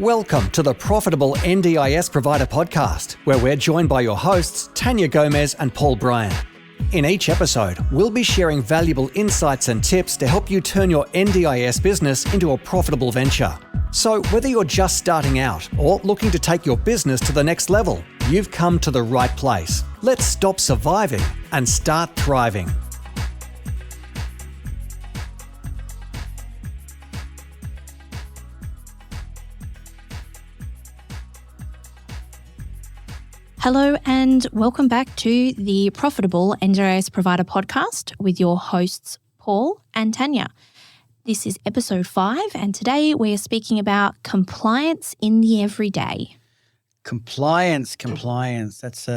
Welcome to the Profitable NDIS Provider Podcast, where we're joined by your hosts, Tania Gomez and Paul Bryan. In each episode, we'll be sharing valuable insights and tips to help you turn your NDIS business into a profitable venture. So whether you're just starting out or looking to take your business to the next level, you've come to the right place. Let's stop surviving and start thriving. Hello and welcome back to the Profitable NDIS Provider Podcast with your hosts Paul and Tania. This is episode 5 and today we are speaking about compliance in the everyday. Compliance. That's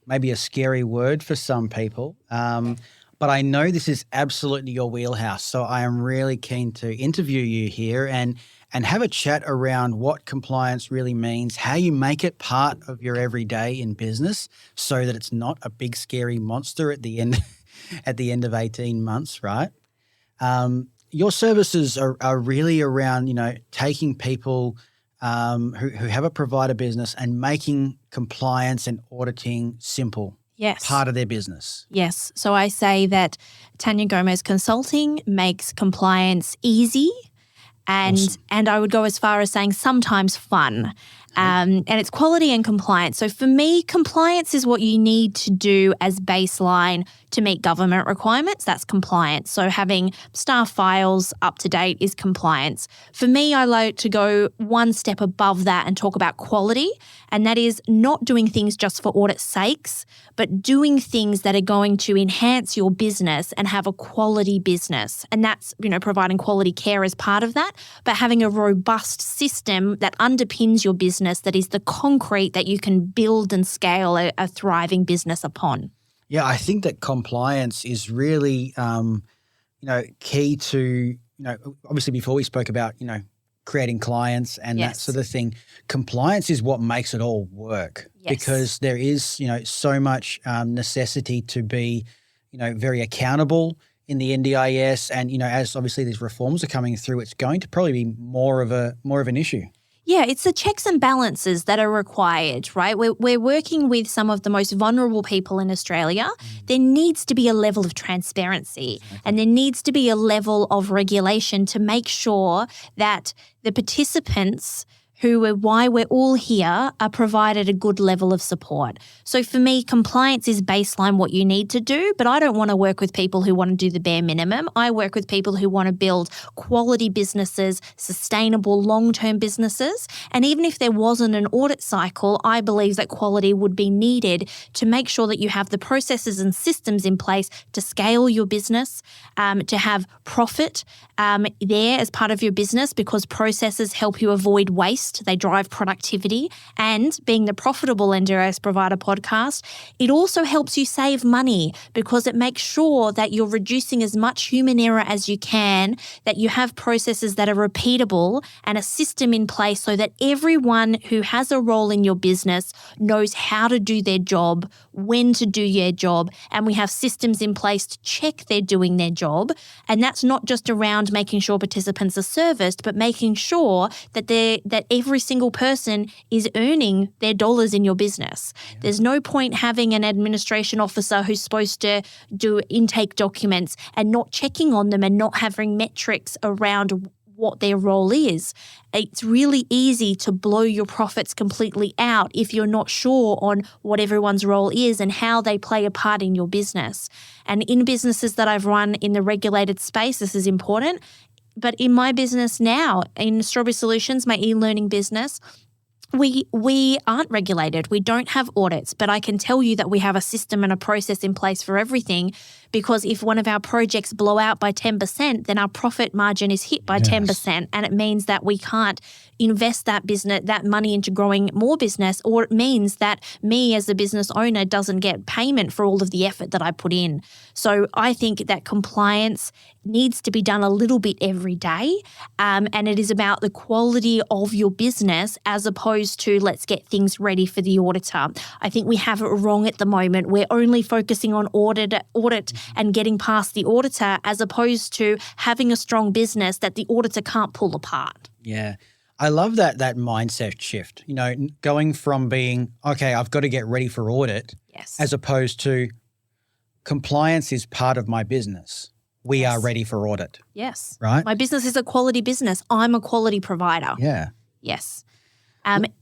maybe a scary word for some people, but I know this is absolutely your wheelhouse. So I am really keen to interview you here and have a chat around what compliance really means, how you make it part of your everyday in business so that it's not a big scary monster at the end of 18 months, right? Your services are really around, taking people who have a provider business and making compliance and auditing simple. Yes. Part of their business. Yes. So I say that Tania Gomez Consulting makes compliance easy and Awesome. and I would go as far as saying sometimes fun. And it's quality and compliance. So for me, compliance is what you need to do as baseline to meet government requirements. That's compliance. So having staff files up to date is compliance. For me, I like to go one step above that and talk about quality. And that is not doing things just for audit's sakes, but doing things that are going to enhance your business and have a quality business. And that's, providing quality care as part of that, but having a robust system that underpins your business that is the concrete that you can build and scale a thriving business upon. Yeah, I think that compliance is really, key to, obviously before we spoke about, creating clients and Yes. that sort of thing. Compliance is what makes it all work Yes. because there is, so much necessity to be, very accountable in the NDIS. And, as obviously these reforms are coming through, it's going to probably be more of an issue. Yeah, it's the checks and balances that are required, right? We're working with some of the most vulnerable people in Australia. There needs to be a level of transparency and there needs to be a level of regulation to make sure that the participants why we're all here are provided a good level of support. So for me, compliance is baseline what you need to do, but I don't want to work with people who want to do the bare minimum. I work with people who want to build quality businesses, sustainable long-term businesses. And even if there wasn't an audit cycle, I believe that quality would be needed to make sure that you have the processes and systems in place to scale your business, to have profit there as part of your business because processes help you avoid waste. They drive productivity. And being the Profitable NDIS Provider Podcast, it also helps you save money because it makes sure that you're reducing as much human error as you can, that you have processes that are repeatable and a system in place so that everyone who has a role in your business knows how to do their job, when to do their job, and we have systems in place to check they're doing their job. And that's not just around making sure participants are serviced, but making sure that every single person is earning their dollars in your business. Yeah. There's no point having an administration officer who's supposed to do intake documents and not checking on them and not having metrics around what their role is. It's really easy to blow your profits completely out if you're not sure on what everyone's role is and how they play a part in your business. And in businesses that I've run in the regulated space, this is important. But in my business now, in Strawberry Solutions, my e-learning business, we aren't regulated. We don't have audits, but I can tell you that we have a system and a process in place for everything because if one of our projects blow out by 10%, then our profit margin is hit by 10%. And it means that we can't invest that money into growing more business, or it means that me as the business owner doesn't get payment for all of the effort that I put in. So I think that compliance needs to be done a little bit every day. And it is about the quality of your business as opposed to let's get things ready for the auditor. I think we have it wrong at the moment. We're only focusing on audit and getting past the auditor as opposed to having a strong business that the auditor can't pull apart. Yeah. I love that mindset shift, going from being, okay, I've got to get ready for audit, Yes. as opposed to compliance is part of my business. We are ready for audit. Yes. Right? My business is a quality business. I'm a quality provider. Yeah. Yes.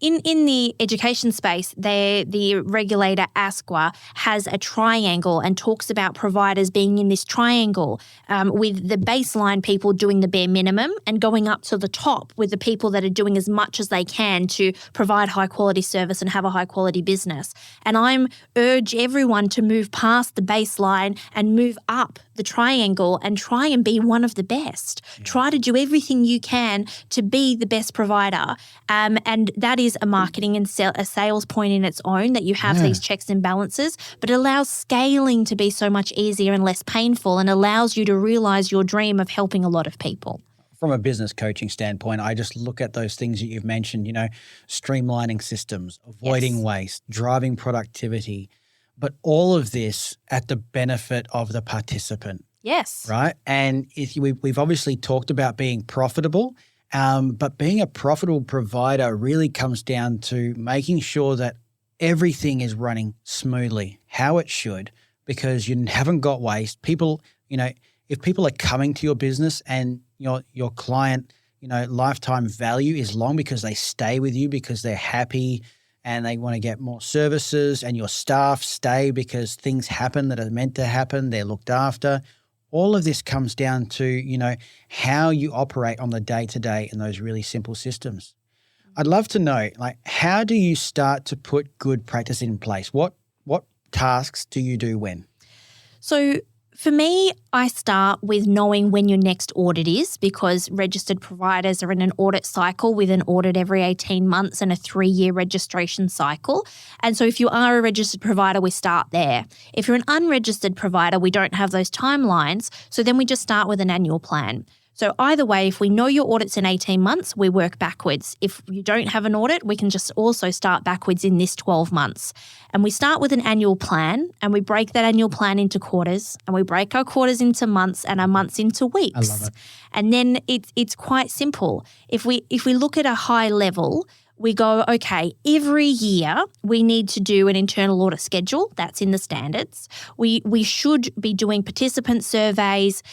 In the education space, the regulator ASQA has a triangle and talks about providers being in this triangle with the baseline people doing the bare minimum and going up to the top with the people that are doing as much as they can to provide high quality service and have a high quality business. And I urge everyone to move past the baseline and move up the triangle and try and be one of the best. Yeah. Try to do everything you can to be the best provider. And that is a marketing and a sales point in its own, that you have these checks and balances, but it allows scaling to be so much easier and less painful and allows you to realize your dream of helping a lot of people. From a business coaching standpoint, I just look at those things that you've mentioned, streamlining systems, avoiding waste, driving productivity, but all of this at the benefit of the participant. Yes. Right? And we've obviously talked about being profitable, but being a profitable provider really comes down to making sure that everything is running smoothly, how it should, because you haven't got waste. People, if people are coming to your business and your client, lifetime value is long because they stay with you because they're happy and they want to get more services, and your staff stay because things happen that are meant to happen, they're looked after. All of this comes down to, how you operate on the day-to-day in those really simple systems. I'd love to know, how do you start to put good practice in place? What tasks do you do when? So for me, I start with knowing when your next audit is, because registered providers are in an audit cycle with an audit every 18 months and a 3-year registration cycle. And so if you are a registered provider, we start there. If you're an unregistered provider, we don't have those timelines. So then we just start with an annual plan. So either way, if we know your audit's in 18 months, we work backwards. If you don't have an audit, we can just also start backwards in this 12 months. And we start with an annual plan, and we break that annual plan into quarters, and we break our quarters into months and our months into weeks. I love it. And then it's quite simple. If we look at a high level, we go, okay, every year we need to do an internal audit schedule. That's in the standards. We should be doing participant surveys,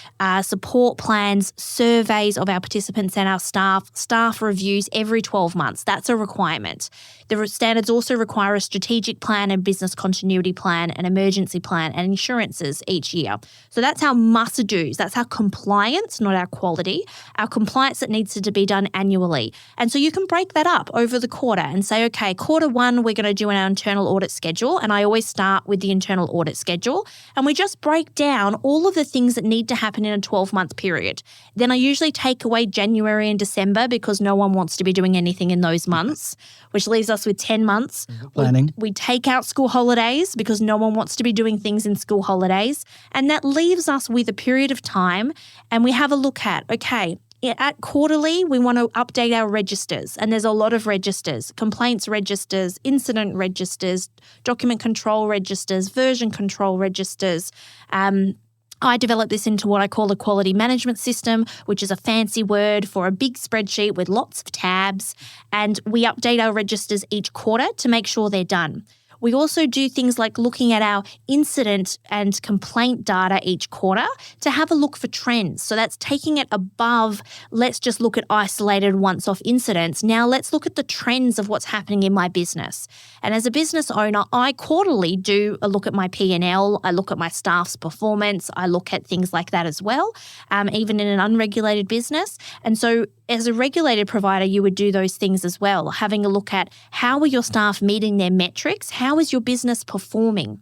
support plans, surveys of our participants and our staff reviews every 12 months. That's a requirement. The standards also require a strategic plan and business continuity plan, an emergency plan, and insurances each year. So that's our must-dos. That's our compliance, not our quality. Our compliance that needs to be done annually. And so you can break that up over the quarter and say, okay, quarter one, we're going to do an internal audit schedule. And I always start with the internal audit schedule. And we just break down all of the things that need to happen in a 12-month period. Then I usually take away January and December because no one wants to be doing anything in those months, which leaves us with 10 months. Planning. We take out school holidays because no one wants to be doing things in school holidays. And that leaves us with a period of time, and we have a look at, okay, at quarterly, we want to update our registers, and there's a lot of registers: complaints registers, incident registers, document control registers, version control registers. I developed this into what I call a quality management system, which is a fancy word for a big spreadsheet with lots of tabs, and we update our registers each quarter to make sure they're done. We also do things like looking at our incident and complaint data each quarter to have a look for trends. So that's taking it above, let's just look at isolated once-off incidents. Now let's look at the trends of what's happening in my business. And as a business owner, I quarterly do a look at my P&L. I look at my staff's performance. I look at things like that as well, even in an unregulated business. And so as a regulated provider, you would do those things as well, having a look at how are your staff meeting their metrics? How is your business performing?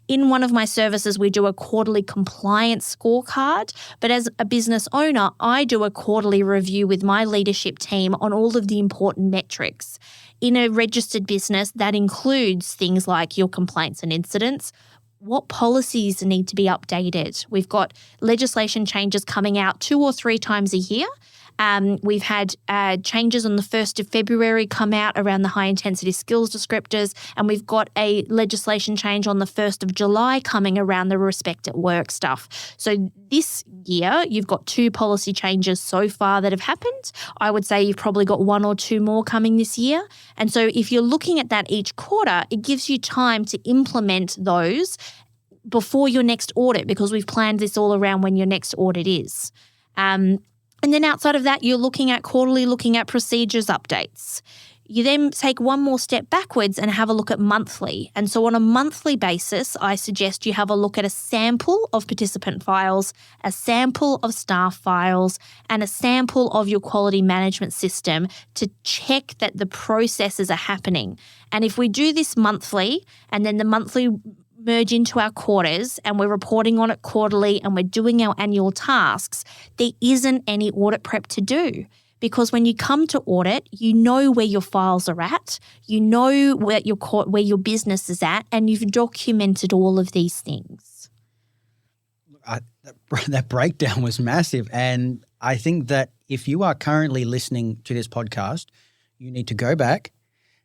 In one of my services, we do a quarterly compliance scorecard, but as a business owner, I do a quarterly review with my leadership team on all of the important metrics. In a registered business, that includes things like your complaints and incidents. What policies need to be updated? We've got legislation changes coming out 2 or 3 times a year. We've had changes on the 1st of February come out around the high intensity skills descriptors, and we've got a legislation change on the 1st of July coming around the respect at work stuff. So this year, you've got 2 policy changes so far that have happened. I would say you've probably got 1 or 2 more coming this year. And so if you're looking at that each quarter, it gives you time to implement those before your next audit, because we've planned this all around when your next audit is. And then outside of that, you're looking at quarterly, looking at procedures updates. You then take one more step backwards and have a look at monthly. And so on a monthly basis, I suggest you have a look at a sample of participant files, a sample of staff files, and a sample of your quality management system to check that the processes are happening. And if we do this monthly, and then the monthly merge into our quarters, and we're reporting on it quarterly, and we're doing our annual tasks, there isn't any audit prep to do. Because when you come to audit, you know where your files are at, you know where your business is at, and you've documented all of these things. That breakdown was massive. And I think that if you are currently listening to this podcast, you need to go back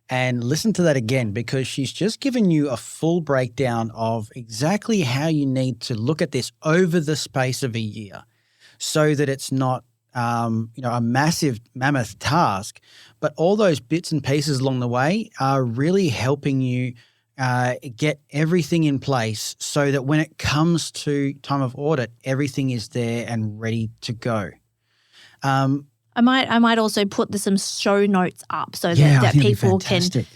and listen to that again, because she's just given you a full breakdown of exactly how you need to look at this over the space of a year, so that it's not a massive mammoth task, but all those bits and pieces along the way are really helping you get everything in place so that when it comes to time of audit, everything is there and ready to go. I might also put some show notes up so that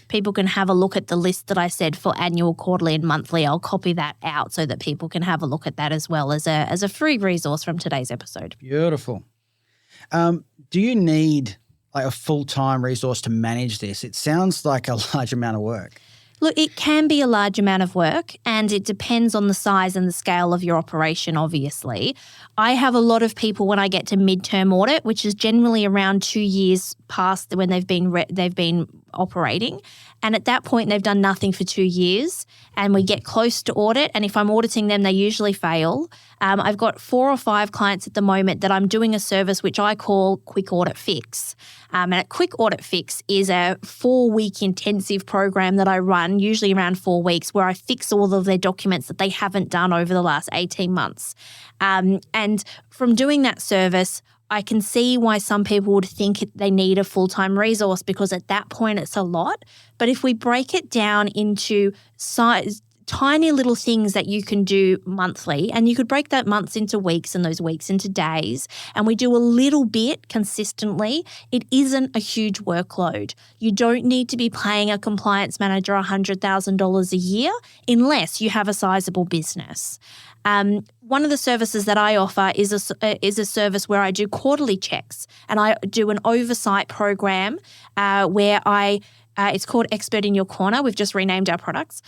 people can have a look at the list that I said for annual, quarterly, and monthly. I'll copy that out so that people can have a look at that as well as a free resource from today's episode. Beautiful. Do you need like a full-time resource to manage this? It sounds like a large amount of work. Look, it can be a large amount of work, and it depends on the size and the scale of your operation, obviously. I have a lot of people when I get to midterm audit, which is generally around 2 years past when they've been operating. And at that point, they've done nothing for 2 years, and we get close to audit. And if I'm auditing them, they usually fail. I've got 4 or 5 clients at the moment that I'm doing a service which I call Quick Audit Fix. And a Quick Audit Fix is a 4-week intensive program that I run, usually around 4 weeks, where I fix all of their documents that they haven't done over the last 18 months. And from doing that service, I can see why some people would think they need a full-time resource, because at that point it's a lot. But if we break it down into tiny little things that you can do monthly, and you could break that months into weeks and those weeks into days, and we do a little bit consistently, it isn't a huge workload. You don't need to be paying a compliance manager $100,000 a year unless you have a sizable business. One of the services that I offer is a service where I do quarterly checks, and I do an oversight program where it's called Expert in Your Corner. We've just renamed our products.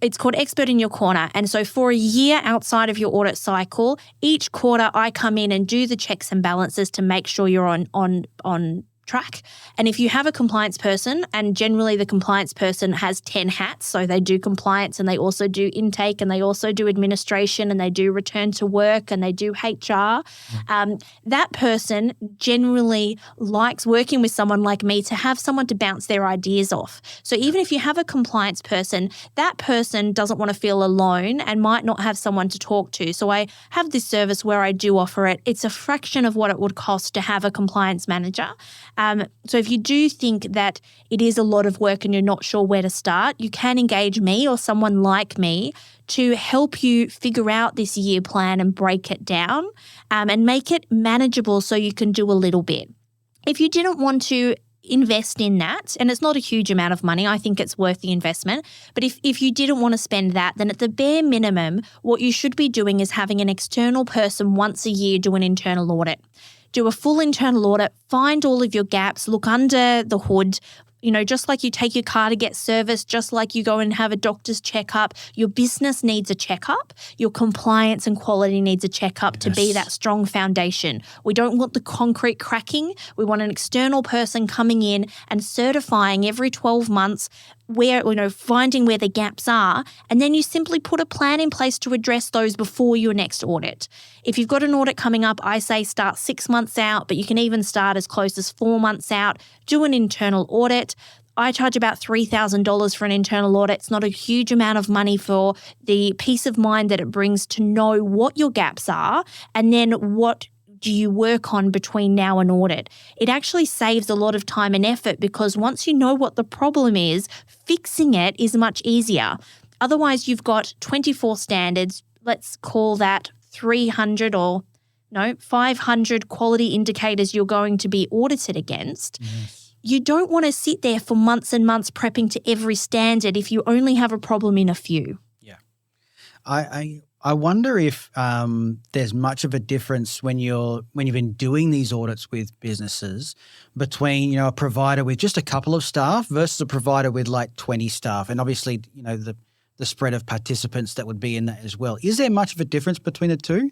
It's called Expert in Your Corner. And so for a year outside of your audit cycle, each quarter I come in and do the checks and balances to make sure you're on track. And if you have a compliance person, and generally the compliance person has 10 hats, so they do compliance and they also do intake and they also do administration and they do return to work and they do HR, that person generally likes working with someone like me to have someone to bounce their ideas off. So even if you have a compliance person, that person doesn't want to feel alone and might not have someone to talk to. So I have this service where I do offer it. It's a fraction of what it would cost to have a compliance manager. So if you do think that it is a lot of work and you're not sure where to start, you can engage me or someone like me to help you figure out this year plan and break it down and make it manageable so you can do a little bit. If you didn't want to invest in that, and it's not a huge amount of money, I think it's worth the investment, but if you didn't want to spend that, then at the bare minimum, what you should be doing is having an external person once a year do an internal audit. Do a full internal audit, find all of your gaps, look under the hood, just like you take your car to get serviced, just like you go and have a doctor's checkup, your business needs a checkup. Your compliance and quality needs a checkup to be that strong foundation. We don't want the concrete cracking. We want an external person coming in and certifying every 12 months finding where the gaps are, and then you simply put a plan in place to address those before your next audit. If you've got an audit coming up, I say start 6 months out, but you can even start as close as 4 months out. Do an internal audit. I charge about $3,000 for an internal audit. It's not a huge amount of money for the peace of mind that it brings to know what your gaps are and then what do you work on between now and audit. It actually saves a lot of time and effort because once you know what the problem is, fixing it is much easier. Otherwise, you've got 24 standards, let's call that 500 quality indicators you're going to be audited against. Yes. You don't want to sit there for months and months prepping to every standard if you only have a problem in a few. Yeah. I wonder if there's much of a difference when you've been doing these audits with businesses between a provider with just a couple of staff versus a provider with like 20 staff, and obviously the spread of participants that would be in that as well. Is there much of a difference between the two?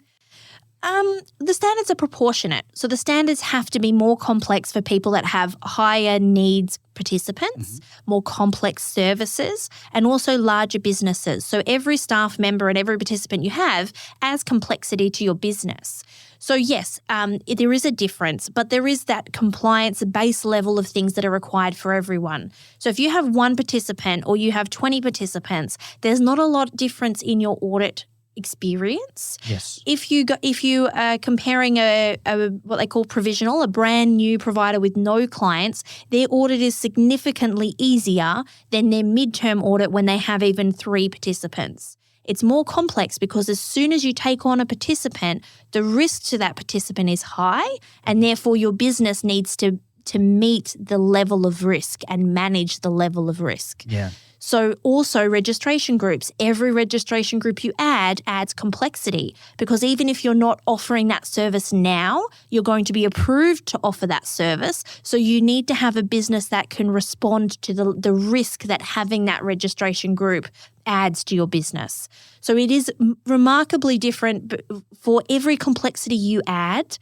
The standards are proportionate. So the standards have to be more complex for people that have higher needs participants, more complex services, and also larger businesses. So every staff member and every participant you have adds complexity to your business. So yes, there is a difference, but there is that compliance base level of things that are required for everyone. So if you have one participant or you have 20 participants, there's not a lot of difference in your audit experience. Yes. If you are comparing a what they call provisional, a brand new provider with no clients, their audit is significantly easier than their midterm audit when they have even 3 participants. It's more complex because as soon as you take on a participant, the risk to that participant is high, and therefore your business needs to meet the level of risk and manage the level of risk. Yeah. So also registration groups, every registration group you add adds complexity because even if you're not offering that service now, you're going to be approved to offer that service. So you need to have a business that can respond to the risk that having that registration group adds to your business. So it is remarkably different for every complexity you add.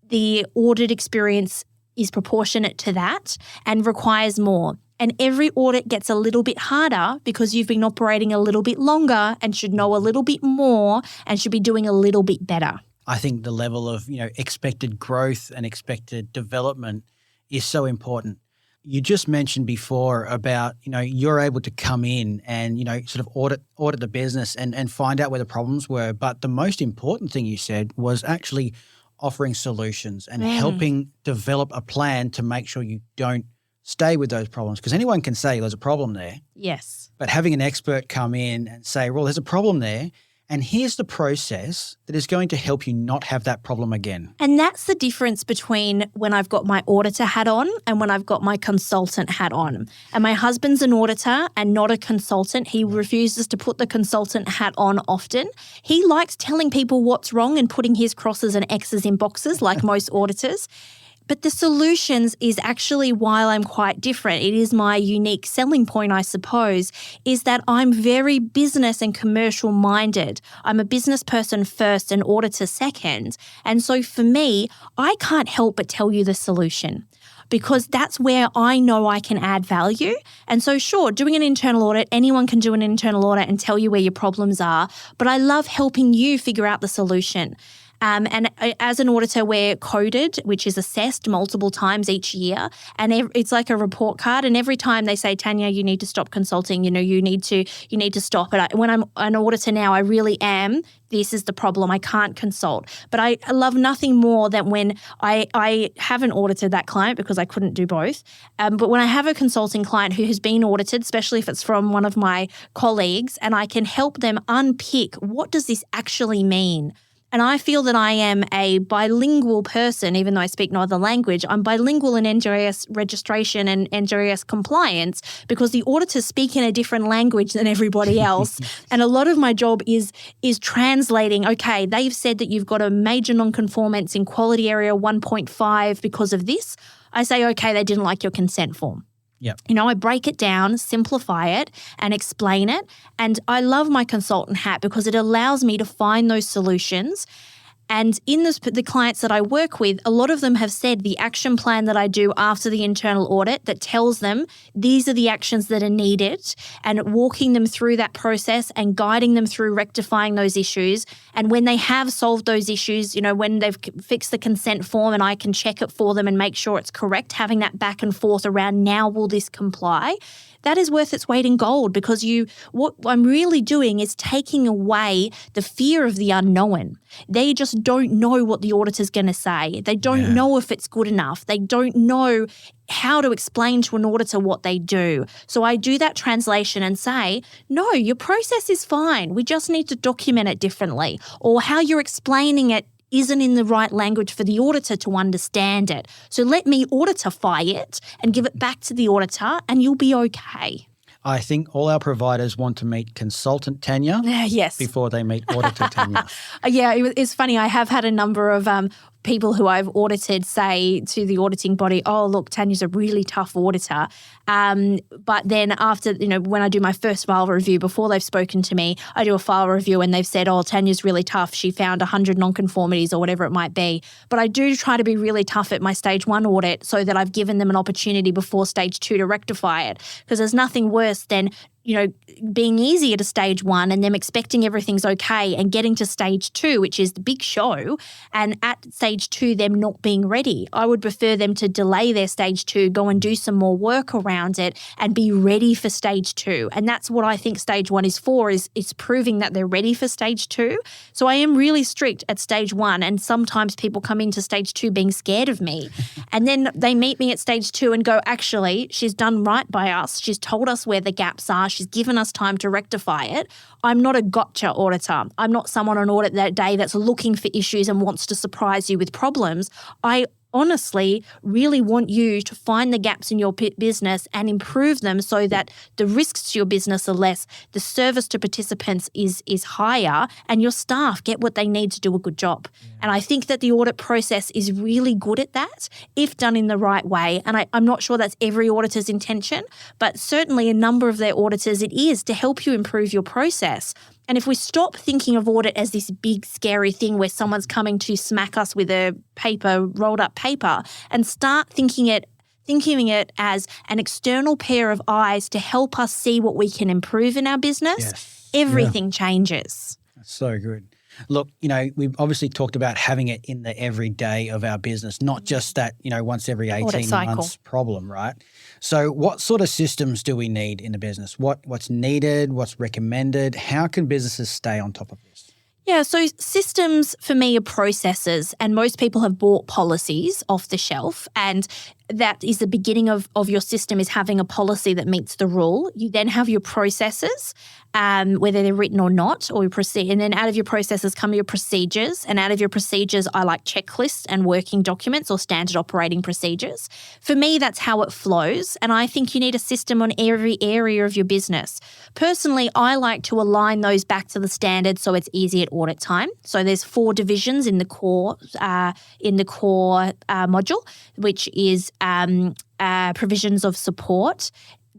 The audit experience is proportionate to that and requires more. And every audit gets a little bit harder because you've been operating a little bit longer and should know a little bit more and should be doing a little bit better. I think the level of, expected growth and expected development is so important. You just mentioned before about, you're able to come in and, sort of audit the business and find out where the problems were. But the most important thing you said was actually offering solutions and helping develop a plan to make sure you don't stay with those problems, because anyone can say there's a problem there. Yes. But having an expert come in and say, well, there's a problem there, and here's the process that is going to help you not have that problem again. And that's the difference between when I've got my auditor hat on and when I've got my consultant hat on. And my husband's an auditor and not a consultant. He refuses to put the consultant hat on often. He likes telling people what's wrong and putting his crosses and X's in boxes like most auditors. But the solutions is actually why I'm quite different. It is my unique selling point, I suppose, is that I'm very business and commercial minded. I'm a business person first and auditor second. And so for me, I can't help but tell you the solution, because that's where I know I can add value. And so sure, doing an internal audit, anyone can do an internal audit and tell you where your problems are, but I love helping you figure out the solution. And as an auditor, we're coded, which is assessed multiple times each year. And it's like a report card. And every time they say, Tania, you need to stop consulting, you need to stop it. When I'm an auditor now, I really am. This is the problem. I can't consult. But I love nothing more than when I haven't audited that client, because I couldn't do both. But when I have a consulting client who has been audited, especially if it's from one of my colleagues, and I can help them unpick, what does this actually mean? And I feel that I am a bilingual person, even though I speak no other language. I'm bilingual in NDIS registration and NDIS compliance because the auditors speak in a different language than everybody else. And a lot of my job is translating, okay, they've said that you've got a major non-conformance in quality area 1.5 because of this. I say, okay, they didn't like your consent form. Yep. I break it down, simplify it, and explain it. And I love my consultant hat because it allows me to find those solutions. And in the clients that I work with, a lot of them have said the action plan that I do after the internal audit that tells them these are the actions that are needed, and walking them through that process and guiding them through rectifying those issues. And when they have solved those issues, when they've fixed the consent form and I can check it for them and make sure it's correct, having that back and forth around now will this comply, that is worth its weight in gold, because what I'm really doing is taking away the fear of the unknown. They just don't know what the auditor's going to say. They don't know if it's good enough. They don't know how to explain to an auditor what they do. So I do that translation and say, no, your process is fine. We just need to document it differently. Or how you're explaining it isn't in the right language for the auditor to understand it. So let me auditify it and give it back to the auditor, and you'll be okay. I think all our providers want to meet consultant Tania yes. before they meet auditor Tania. Yeah, it's funny. I have had a number of people who I've audited say to the auditing body, oh, look, Tania's a really tough auditor. But then after, when I do my first file review, before they've spoken to me, I do a file review and they've said, oh, Tania's really tough. She found 100 nonconformities or whatever it might be. But I do try to be really tough at my stage 1 audit so that I've given them an opportunity before stage 2 to rectify it. Because there's nothing worse than being easy at a stage 1 and them expecting everything's okay and getting to stage 2, which is the big show, and at stage 2, them not being ready. I would prefer them to delay their stage 2, go and do some more work around it and be ready for stage 2. And that's what I think stage 1 is for, is it's proving that they're ready for stage 2. So I am really strict at stage 1, and sometimes people come into stage 2 being scared of me. And then they meet me at stage 2 and go, actually, she's done right by us. She's told us where the gaps are. She's given us time to rectify it. I'm not a gotcha auditor. I'm not someone on audit that day that's looking for issues and wants to surprise you with problems. I honestly really want you to find the gaps in your business and improve them so that the risks to your business are less, the service to participants is higher, and your staff get what they need to do a good job. Yeah. And I think that the audit process is really good at that if done in the right way. And I'm not sure that's every auditor's intention, but certainly a number of their auditors it is to help you improve your process. And if we stop thinking of audit as this big scary thing where someone's coming to smack us with a rolled up paper, and start thinking it as an external pair of eyes to help us see what we can improve in our business, everything changes. That's so good. Look, we've obviously talked about having it in the everyday of our business, not just that, once every 18 months problem, right? So what sort of systems do we need in the business? What's needed? What's recommended? How can businesses stay on top of this? Yeah, so systems for me are processes, and most people have bought policies off the shelf, and that is the beginning of your system, is having a policy that meets the rule. You then have your processes, whether they're written or not, or you proceed. And then out of your processes come your procedures. And out of your procedures, I like checklists and working documents or standard operating procedures. For me, that's how it flows. And I think you need a system on every area of your business. Personally, I like to align those back to the standard so it's easy at audit time. So there's 4 divisions in the core module, which is provisions of support,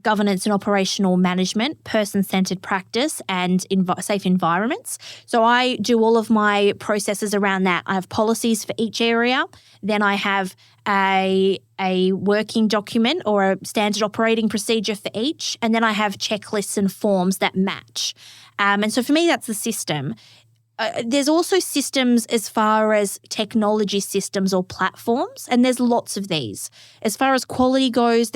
governance and operational management, person-centered practice, and safe environments. So I do all of my processes around that. I have policies for each area. Then I have a working document or a standard operating procedure for each. And then I have checklists and forms that match. And so for me, that's the system. There's also systems as far as technology systems or platforms, and there's lots of these. As far as quality goes,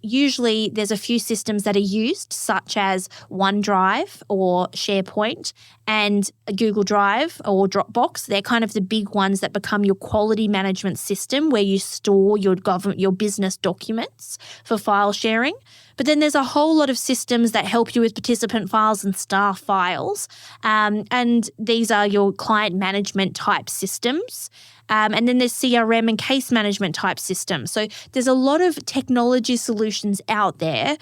usually there's a few systems that are used, such as OneDrive or SharePoint and Google Drive or Dropbox. They're kind of the big ones that become your quality management system, where you store your business documents for file sharing. But then there's a whole lot of systems that help you with participant files and staff files. And these are your client management type systems. And then there's CRM and case management type systems. So there's a lot of technology solutions out there.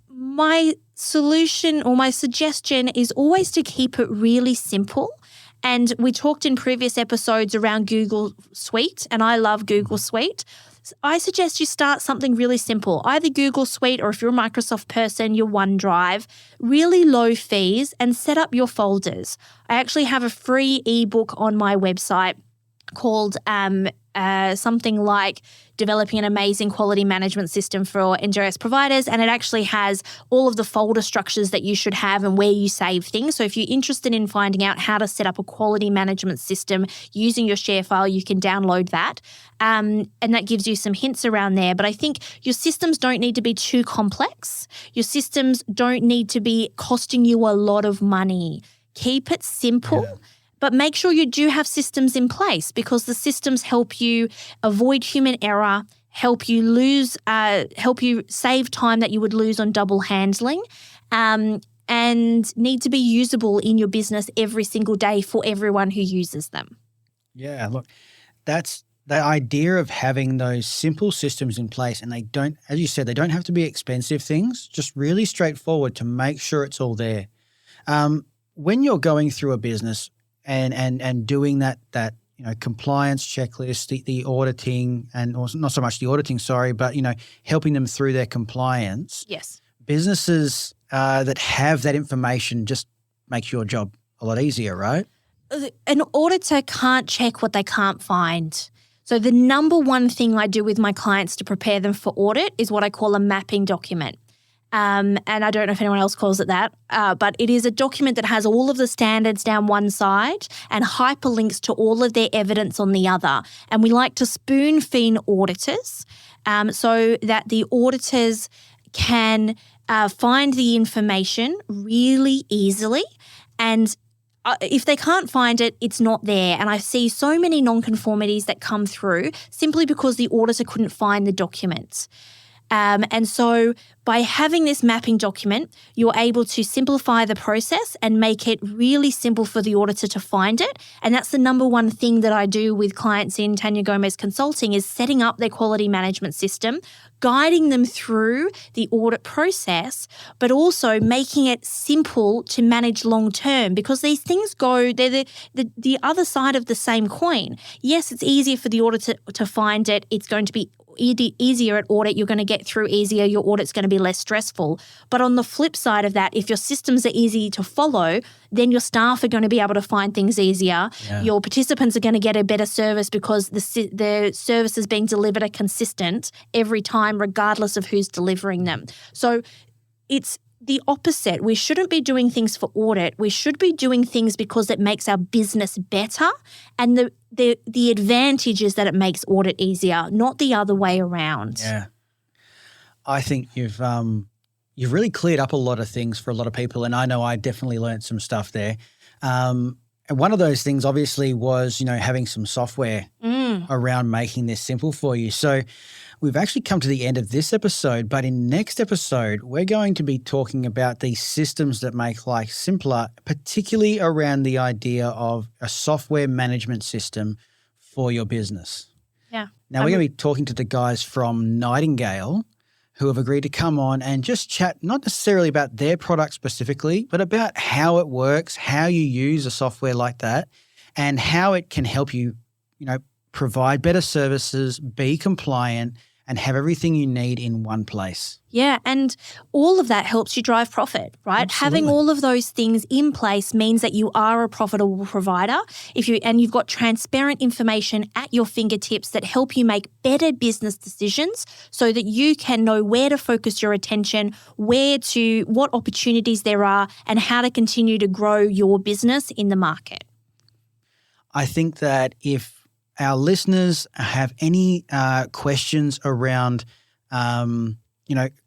My solution or my suggestion is always to keep it really simple And we talked in previous episodes around Google Suite, and I love Google Suite. I suggest you start something really simple, either Google Suite or if you're a Microsoft person, your OneDrive, really low fees, and set up your folders. I actually have a free ebook on my website called something like Developing an Amazing Quality Management System for NDIS Providers, and it actually has all of the folder structures that you should have and where you save things. So if you're interested in finding out how to set up a quality management system using your share file, you can download that. And that gives you some hints around there. But I think your systems don't need to be too complex. Your systems don't need to be costing you a lot of money. Keep it simple. Yeah. But make sure you do have systems in place, because the systems help you avoid human error, help you save time that you would lose on double handling, and need to be usable in your business every single day for everyone who uses them. Yeah, look, that's the idea of having those simple systems in place, and they don't, as you said, they don't have to be expensive things, just really straightforward to make sure it's all there. When you're going through a business and doing that compliance checklist, the auditing, and or not so much the auditing, but helping them through their compliance. Yes. Businesses that have that information just makes your job a lot easier, right? An auditor can't check what they can't find. So the number one thing I do with my clients to prepare them for audit is what I call a mapping document. And I don't know if anyone else calls it that, but it is a document that has all of the standards down one side and hyperlinks to all of their evidence on the other. And we like to spoon feed auditors so that the auditors can find the information really easily. And if they can't find it, it's not there. And I see so many non-conformities that come through simply because the auditor couldn't find the documents. And so by having this mapping document, you're able to simplify the process and make it really simple for the auditor to find it. And that's the number one thing that I do with clients in Tania Gomez Consulting, is setting up their quality management system, guiding them through the audit process, but also making it simple to manage long term, because these things they're the other side of the same coin. Yes, it's easier for the auditor to find it. It's going to be easier at audit. You're going to get through easier. Your audit's going to be less stressful. But on the flip side of that, if your systems are easy to follow, then your staff are going to be able to find things easier. Yeah. Your participants are going to get a better service because the services being delivered are consistent every time, regardless of who's delivering them. So it's the opposite. We shouldn't be doing things for audit. We should be doing things because it makes our business better, and the advantage is that it makes audit easier, not the other way around. Yeah. I think you've really cleared up a lot of things for a lot of people, and I know I definitely learned some stuff there. And one of those things obviously was, having some software around making this simple for you. So we've actually come to the end of this episode, but in next episode, we're going to be talking about these systems that make life simpler, particularly around the idea of a software management system for your business. Yeah. Now, we're going to be talking to the guys from Nightingale who have agreed to come on and just chat, not necessarily about their product specifically, but about how it works, how you use a software like that, and how it can help you, provide better services, be compliant, and have everything you need in one place. Yeah, and all of that helps you drive profit, right? Absolutely. Having all of those things in place means that you are a profitable provider. You've got transparent information at your fingertips that help you make better business decisions, so that you can know where to focus your attention, what opportunities there are, and how to continue to grow your business in the market. I think that if our listeners have any questions around,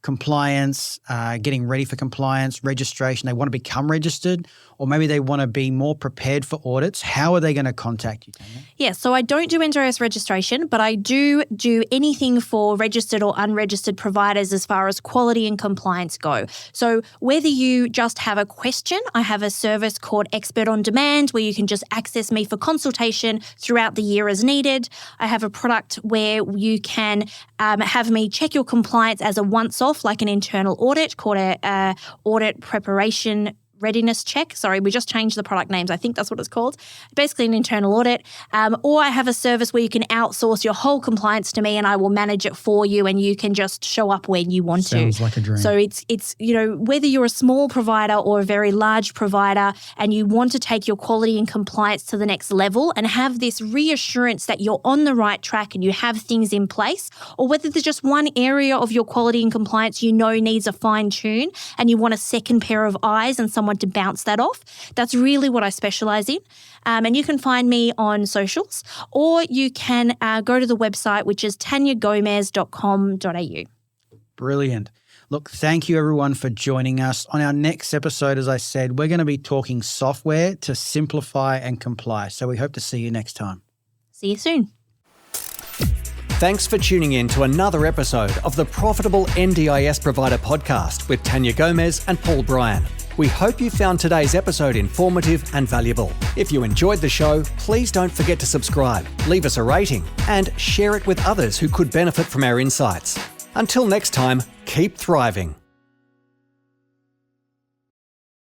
compliance, getting ready for compliance, registration, they want to become registered, or maybe they want to be more prepared for audits, how are they going to contact you, Tania? Yeah, so I don't do NDIS registration, but I do anything for registered or unregistered providers as far as quality and compliance go. So whether you just have a question, I have a service called Expert on Demand where you can just access me for consultation throughout the year as needed. I have a product where you can have me check your compliance as a once-off, like an internal audit called a audit preparation readiness check. Sorry, we just changed the product names. I think that's what it's called. Basically an internal audit. Or I have a service where you can outsource your whole compliance to me and I will manage it for you and you can just show up when you want to. Sounds like a dream. So it's whether you're a small provider or a very large provider and you want to take your quality and compliance to the next level and have this reassurance that you're on the right track and you have things in place, or whether there's just one area of your quality and compliance needs a fine tune and you want a second pair of eyes and someone to bounce that off. That's really what I specialize in. And you can find me on socials, or you can go to the website, which is taniagomez.com.au. Brilliant. Look, thank you everyone for joining us. On our next episode, as I said, we're going to be talking software to simplify and comply. So we hope to see you next time. See you soon. Thanks for tuning in to another episode of the Profitable NDIS Provider podcast with Tania Gomez and Paul Bryan. We hope you found today's episode informative and valuable. If you enjoyed the show, please don't forget to subscribe, leave us a rating, and share it with others who could benefit from our insights. Until next time, keep thriving.